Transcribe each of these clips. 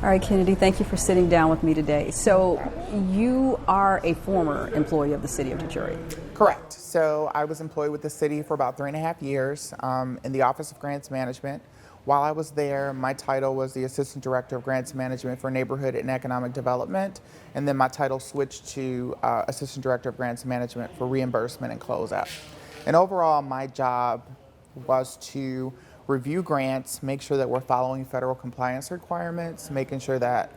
All right, Kennedy, thank you for sitting down with me today. So you are a former employee of the city of Detroit. Correct. So I was employed with the city for about 3.5 years in the Office of Grants Management. While I was there, my title was the Assistant Director of Grants Management for Neighborhood and Economic Development. And then my title switched to Assistant Director of Grants Management for Reimbursement and Closeout. And overall, my job was to review grants, make sure that we're following federal compliance requirements, making sure that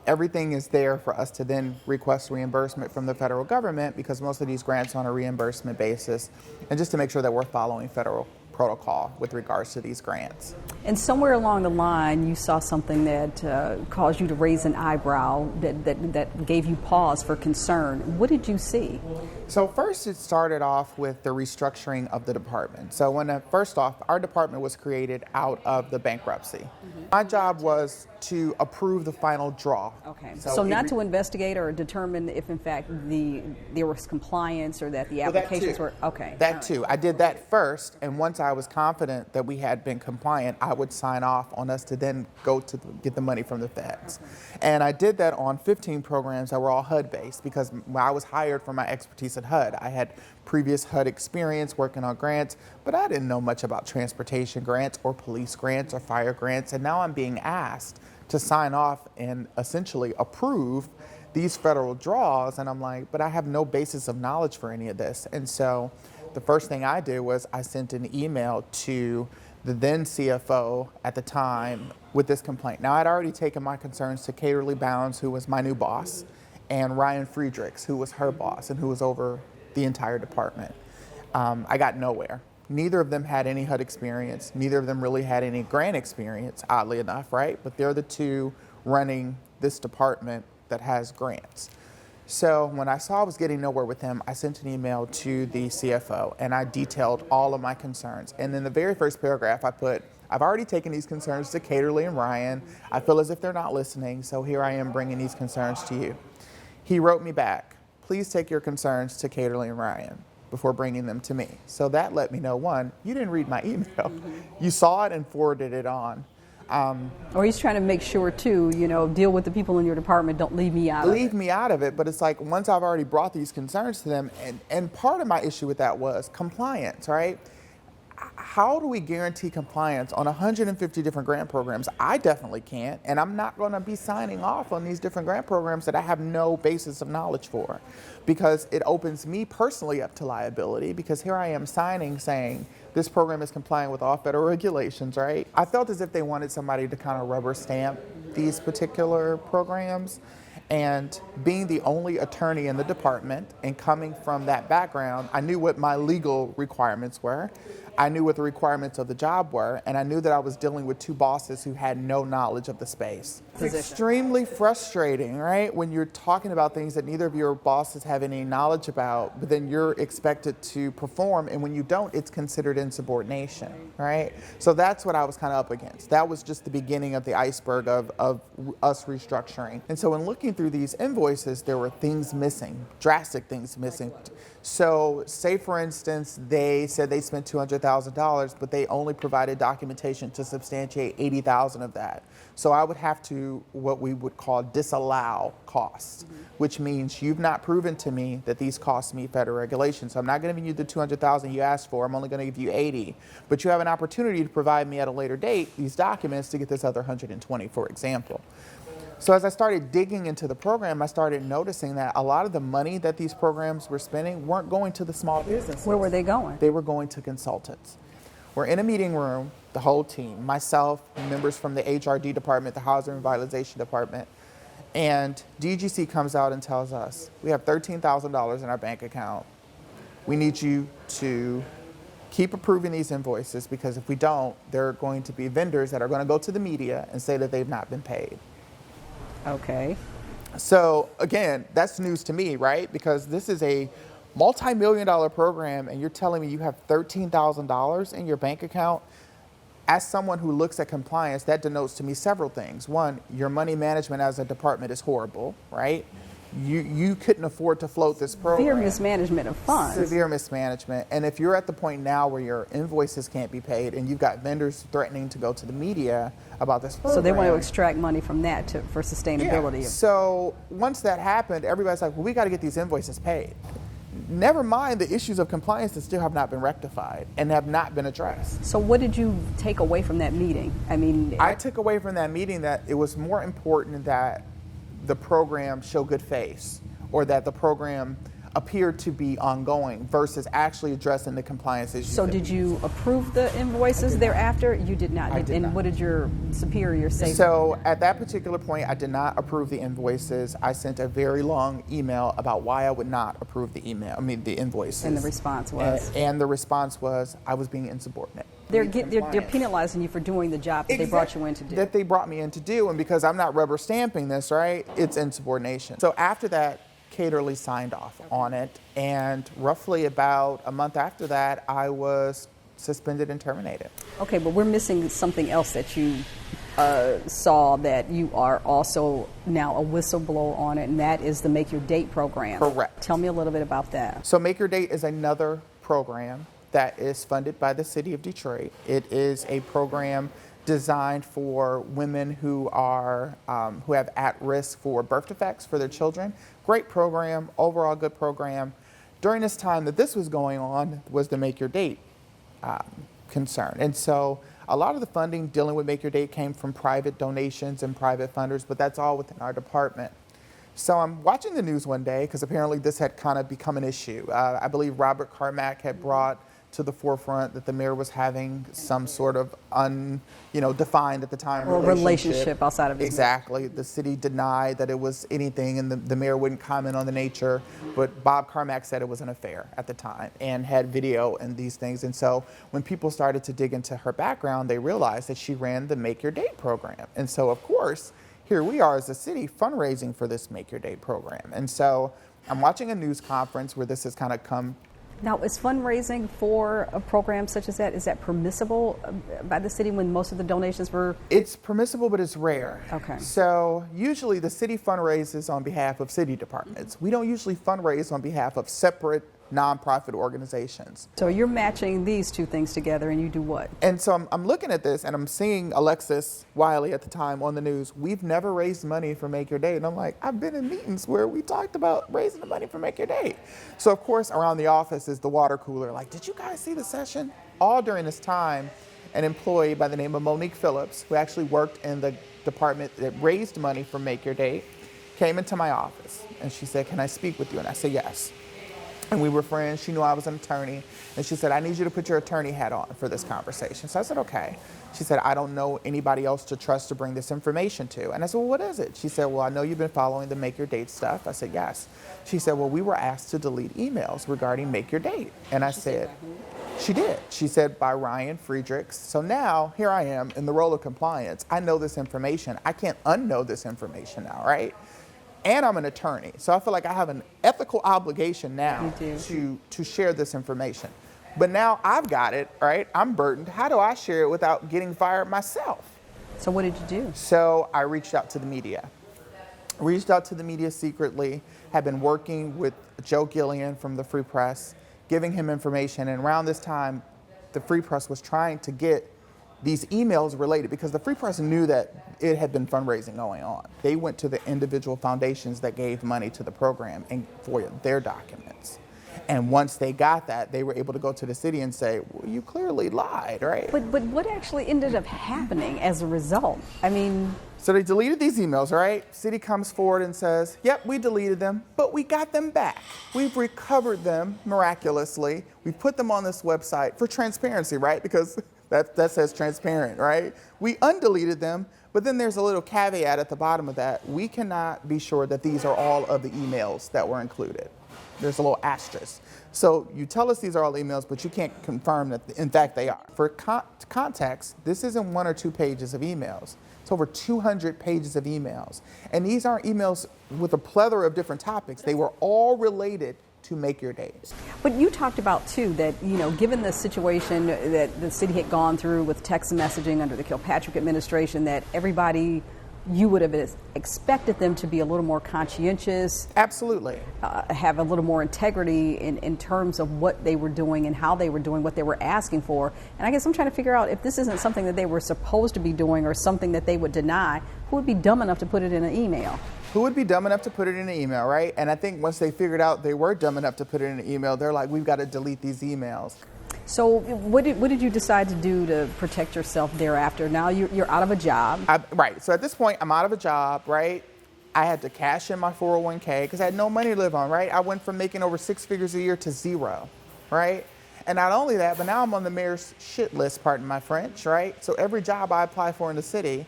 everything is there for us to then request reimbursement from the federal government, because most of these grants are on a reimbursement basis, and just to make sure that we're following federal protocol with regards to these grants. And somewhere along the line, you saw something that caused you to raise an eyebrow, that gave you pause for concern. What did you see? So first, it started off with the restructuring of the department. So first off, our department was created out of the bankruptcy. Mm-hmm. My job was to approve the final draw. Okay. So not to investigate or determine if, in fact, there was compliance or that the applications were okay. That too. I did that first, and once I was confident that we had been compliant, I would sign off on us to then go to get the money from the feds. Okay. And I did that on 15 programs that were all HUD-based, because I was hired for my expertise in HUD. I had previous HUD experience working on grants, but I didn't know much about transportation grants or police grants or fire grants, and now I'm being asked to sign off and essentially approve these federal draws, and I'm like, but I have no basis of knowledge for any of this. And so the first thing I did was I sent an email to the then CFO at the time with this complaint. Now, I'd already taken my concerns to Caterly Bounds, who was my new boss, and Ryan Friedrichs, who was her boss and who was over the entire department. I got nowhere. Neither of them had any HUD experience. Neither of them really had any grant experience, oddly enough, right? But they're the two running this department that has grants. So when I saw I was getting nowhere with him, I sent an email to the CFO and I detailed all of my concerns. And in the very first paragraph, I put, I've already taken these concerns to Caterly and Ryan. I feel as if they're not listening, so here I am bringing these concerns to you. He wrote me back, please take your concerns to Caterly and Ryan before bringing them to me. So that let me know, one, you didn't read my email. Mm-hmm. You saw it and forwarded it on. Or he's trying to make sure, too, deal with the people in your department, don't leave me out of it. Leave me out of it, but it's like once I've already brought these concerns to them, and part of my issue with that was compliance, right? How do we guarantee compliance on 150 different grant programs? I definitely can't, and I'm not going to be signing off on these different grant programs that I have no basis of knowledge for, because it opens me personally up to liability, because here I am signing saying this program is compliant with all federal regulations, right? I felt as if they wanted somebody to kind of rubber stamp these particular programs, and being the only attorney in the department and coming from that background, I knew what my legal requirements were. I knew what the requirements of the job were, and I knew that I was dealing with two bosses who had no knowledge of the space. It's extremely frustrating, right? When you're talking about things that neither of your bosses have any knowledge about, but then you're expected to perform, and when you don't, it's considered insubordination, right? So that's what I was kind of up against. That was just the beginning of the iceberg of us restructuring. And so in looking through these invoices, there were things missing, drastic things missing. So say, for instance, they said they spent $200,000, but they only provided documentation to substantiate $80,000 of that. So I would have to, what we would call, disallow costs, which means you've not proven to me that these costs meet federal regulations. So I'm not going to give you the $200,000 you asked for. I'm only going to give you 80. But you have an opportunity to provide me at a later date these documents to get this other 120, for example. So as I started digging into the program, I started noticing that a lot of the money that these programs were spending weren't going to the small businesses. Where were they going? They were going to consultants. We're in a meeting room, the whole team, myself, members from the HRD department, the Housing Revitalization department, and DGC comes out and tells us, we have $13,000 in our bank account. We need you to keep approving these invoices, because if we don't, there are going to be vendors that are going to go to the media and say that they've not been paid. Okay. So again, that's news to me, right? Because this is a multi-million-dollar program, and you're telling me you have $13,000 in your bank account. As someone who looks at compliance, that denotes to me several things. One, your money management as a department is horrible, right? You couldn't afford to float this program. Severe mismanagement of funds. Severe mismanagement. And if you're at the point now where your invoices can't be paid and you've got vendors threatening to go to the media about this program. So they want to extract money from that for sustainability. Yeah. So once that happened, everybody's like, well, we got to get these invoices paid. Never mind the issues of compliance that still have not been rectified and have not been addressed. So what did you take away from that meeting? I took away from that meeting that it was more important that the program show good faith, or that the program appeared to be ongoing versus actually addressing the compliance issues. So did you approve the invoices thereafter? You did not. I did not. What did your superior say? So at that particular point, I did not approve the invoices. I sent a very long email about why I would not approve the invoices. And the response was? And the response was, I was being insubordinate. They're penalizing you for doing the job that they brought you in to do. That they brought me in to do, and because I'm not rubber stamping this, right, it's insubordination. So after that, Caterly signed off on it, and roughly about a month after that, I was suspended and terminated. Okay, but we're missing something else that you saw, that you are also now a whistleblower on it, and that is the Make Your Date program. Correct. Tell me a little bit about that. So Make Your Date is another program that is funded by the city of Detroit. It is a program designed for women who have at risk for birth defects for their children. Great program, overall good program. During this time that this was going on was the Make Your Date concern. And so a lot of the funding dealing with Make Your Date came from private donations and private funders, but that's all within our department. So I'm watching the news one day, because apparently this had kind of become an issue. I believe Robert Carmack had brought to the forefront that the mayor was having some sort of defined at the time relationship outside of his Exactly. The city denied that it was anything, and the mayor wouldn't comment on the nature, but Bob Carmack said it was an affair at the time and had video and these things. And so when people started to dig into her background, they realized that she ran the Make Your Date program. And so, of course, here we are as a city fundraising for this Make Your Date program. And so I'm watching a news conference where this has kind of come. Now, is fundraising for a program such as that, is that permissible by the city when most of the donations were? It's permissible, but it's rare. Okay. So usually the city fundraises on behalf of city departments. We don't usually fundraise on behalf of separate nonprofit organizations. So you're matching these two things together, and you do what? And so I'm looking at this, and I'm seeing Alexis Wiley at the time on the news. We've never raised money for Make Your Date. And I'm like, I've been in meetings where we talked about raising the money for Make Your Date. So of course, around the office is the water cooler. Like, did you guys see the session? All during this time, an employee by the name of Monique Phillips, who actually worked in the department that raised money for Make Your Date, came into my office, and she said, can I speak with you? And I said, yes. And we were friends. She knew I was an attorney. And she said, I need you to put your attorney hat on for this conversation. So I said, okay. She said, I don't know anybody else to trust to bring this information to. And I said, well, what is it? She said, well, I know you've been following the Make Your Date stuff. I said, yes. She said, well, we were asked to delete emails regarding Make Your Date. And I said, she did. She said, by Ryan Friedrichs. So now, here I am in the role of compliance. I know this information. I can't unknow this information now, right? And I'm an attorney, so I feel like I have an ethical obligation now to share this information. But now I've got it, right? I'm burdened. How do I share it without getting fired myself? So what did you do? So I reached out to the media. Secretly, had been working with Joe Gillian from the Free Press, giving him information. And around this time, the Free Press was trying to get these emails related, because the Free Press knew that it had been fundraising going on. They went to the individual foundations that gave money to the program and for their documents. And once they got that, they were able to go to the city and say, well, you clearly lied, right? But what actually ended up happening as a result? I mean... So they deleted these emails, right? City comes forward and says, yep, we deleted them, but we got them back. We've recovered them miraculously. We put them on this website for transparency, right? Because that says transparent, right? We undeleted them, but then there's a little caveat at the bottom of that. We cannot be sure that these are all of the emails that were included. There's a little asterisk. So you tell us these are all emails, but you can't confirm that, in fact, they are. For context, this isn't 1 or 2 pages of emails. It's over 200 pages of emails. And these aren't emails with a plethora of different topics. They were all related to Make Your Date. But you talked about, too, that, given the situation that the city had gone through with text messaging under the Kilpatrick administration, that everybody you would have expected them to be a little more conscientious. Absolutely. Have a little more integrity in terms of what they were doing and how they were doing, what they were asking for. And I guess I'm trying to figure out if this isn't something that they were supposed to be doing or something that they would deny, who would be dumb enough to put it in an email? Who would be dumb enough to put it in an email, right? And I think once they figured out they were dumb enough to put it in an email, they're like, we've got to delete these emails. So what did you decide to do to protect yourself thereafter? Now you're out of a job. Right. So at this point, I'm out of a job, right? I had to cash in my 401k because I had no money to live on, right? I went from making over 6 figures a year to zero, right? And not only that, but now I'm on the mayor's shit list, pardon my French, right? So every job I apply for in the city,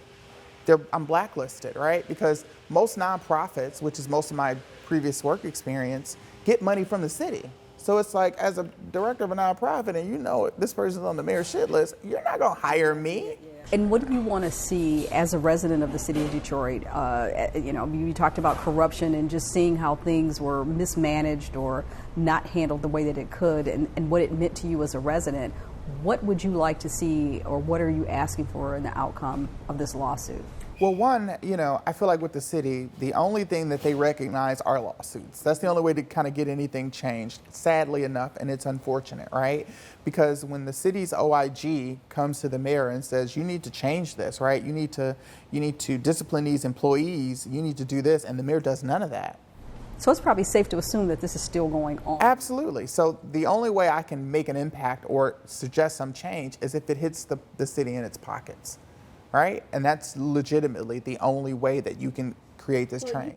I'm blacklisted, right? Because most nonprofits, which is most of my previous work experience, get money from the city. So it's like, as a director of a nonprofit, and you know this person's on the mayor's shit list, you're not gonna hire me. And what do you want to see as a resident of the city of Detroit? You talked about corruption and just seeing how things were mismanaged or not handled the way that it could, and what it meant to you as a resident. What would you like to see, or what are you asking for in the outcome of this lawsuit? Well, one, I feel like with the city, the only thing that they recognize are lawsuits. That's the only way to kind of get anything changed, sadly enough, and it's unfortunate, right? Because when the city's OIG comes to the mayor and says, you need to change this, right? You need to discipline these employees, you need to do this, and the mayor does none of that. So it's probably safe to assume that this is still going on. Absolutely. So the only way I can make an impact or suggest some change is if it hits the city in its pockets. Right? And that's legitimately the only way that you can create this change.